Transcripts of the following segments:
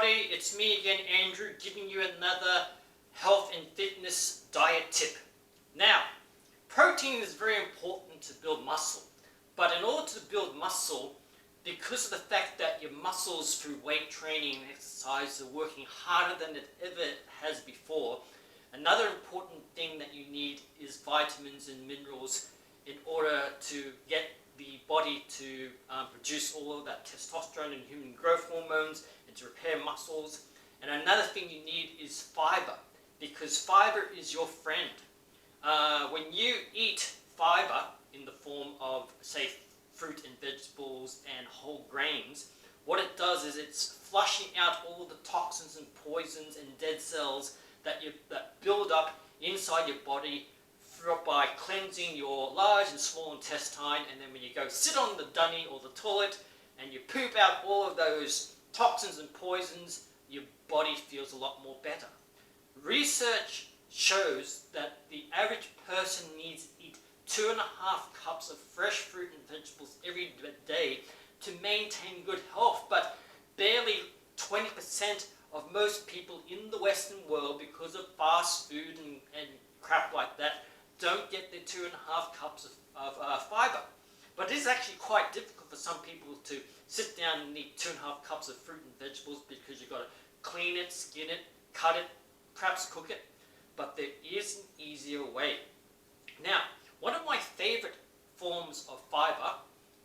everybody, it's me again, Andrew, giving you another health and fitness diet tip. Now, protein is very important to build muscle, but in order to build muscle, because of the fact that your muscles through weight training and exercise are working harder than it ever has before, another important thing that you need is vitamins and minerals in order to get the body to produce all of that testosterone and human growth hormones and to repair muscles. And another thing you need is fiber, because fiber is your friend. When you eat fiber in the form of, say, fruit and vegetables and whole grains, what it does is it's flushing out all the toxins and poisons and dead cells that build up inside your body by cleansing your large and small intestine. And then when you go sit on the dunny or the toilet and you poop out all of those toxins and poisons, your body feels a lot more better. Research shows that the average person needs to eat 2.5 cups of fresh fruit and vegetables every day to maintain good health, but barely 20% of most people in the Western world, because of fast food and crap like that, don't get their 2.5 cups of fiber. But it is actually quite difficult for some people to sit down and eat 2.5 cups of fruit and vegetables, because you've got to clean it, skin it, cut it, perhaps cook it. But there is an easier way. Now, one of my favorite forms of fiber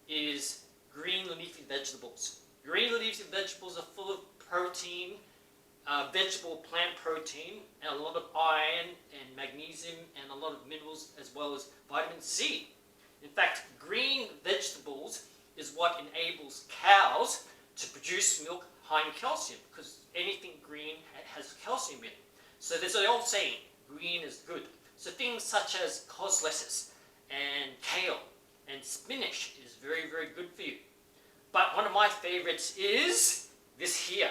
is green leafy vegetables. Green leafy vegetables are full of protein, vegetable plant protein, and a lot of iron and magnesium and a lot of minerals, as well as vitamin C. In fact, green vegetables is what enables cows to produce milk high in calcium, because anything green has calcium in it. So there's an old saying, green is good. So things such as coslettuce and kale and spinach is very, very good for you. But one of my favorites is this here,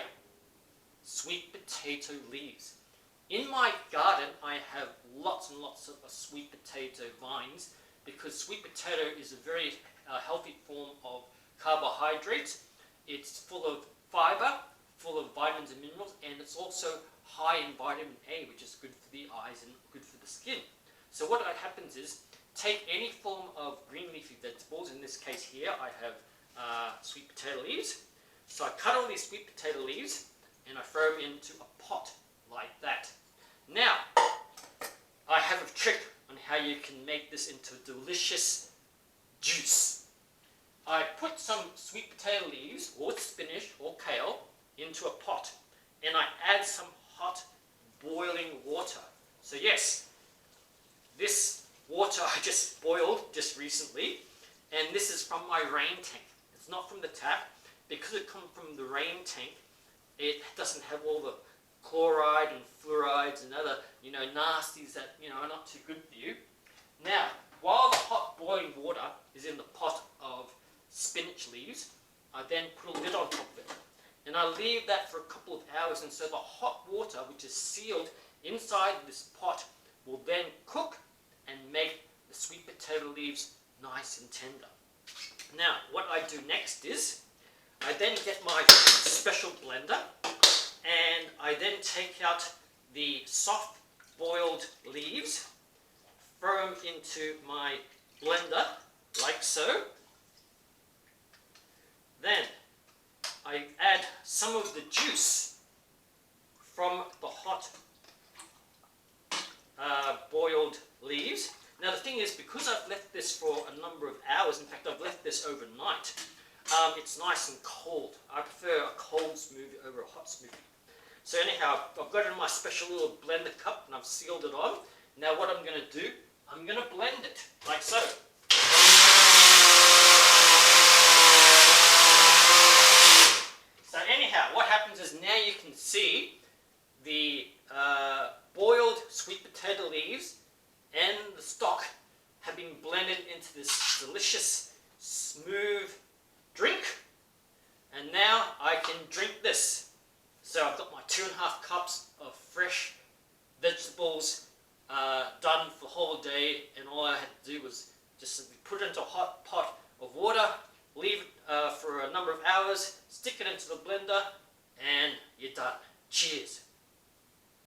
sweet potato leaves. In my garden, I have lots and lots of sweet potato vines, because sweet potato is a very healthy form of carbohydrates. It's full of fiber, full of vitamins and minerals, and it's also high in vitamin A, which is good for the eyes and good for the skin. So what happens is, take any form of green leafy vegetables. In this case here, I have sweet potato leaves. So I cut all these sweet potato leaves and I throw them into a pot like that. Now, I have a trick on how you can make this into a delicious juice. I put some sweet potato leaves or spinach or kale into a pot, and I add some hot boiling water. So yes, this water I just boiled just recently, and this is from my rain tank. It's not from the tap. Because it comes from the rain tank, it doesn't have all the chloride and fluorides and other, nasties that, are not too good for you. Now, while the hot boiling water is in the pot of spinach leaves, I then put a lid on top of it. And I leave that for a couple of hours, and so the hot water, which is sealed inside this pot, will then cook and make the sweet potato leaves nice and tender. Now, what I do next is, I then get my special blender, and I then take out the soft boiled leaves, throw them into my blender, like so. Then I add some of the juice from the hot boiled leaves. Now the thing is, because I've left this for a number of hours, in fact I've left this overnight, it's nice and cold. I prefer a cold smoothie over a hot smoothie. So anyhow, I've got it in my special little blender cup and I've sealed it on. Now what I'm going to do, I'm going to blend it, like so. So anyhow, what happens is, now you can see the boiled sweet potato leaves and the stock have been blended into this delicious, smooth drink. And now I can drink this. So I've got my 2.5 cups of fresh vegetables done for the whole day, and all I had to do was just simply put it into a hot pot of water, leave it for a number of hours, stick it into the blender, and you're done. Cheers.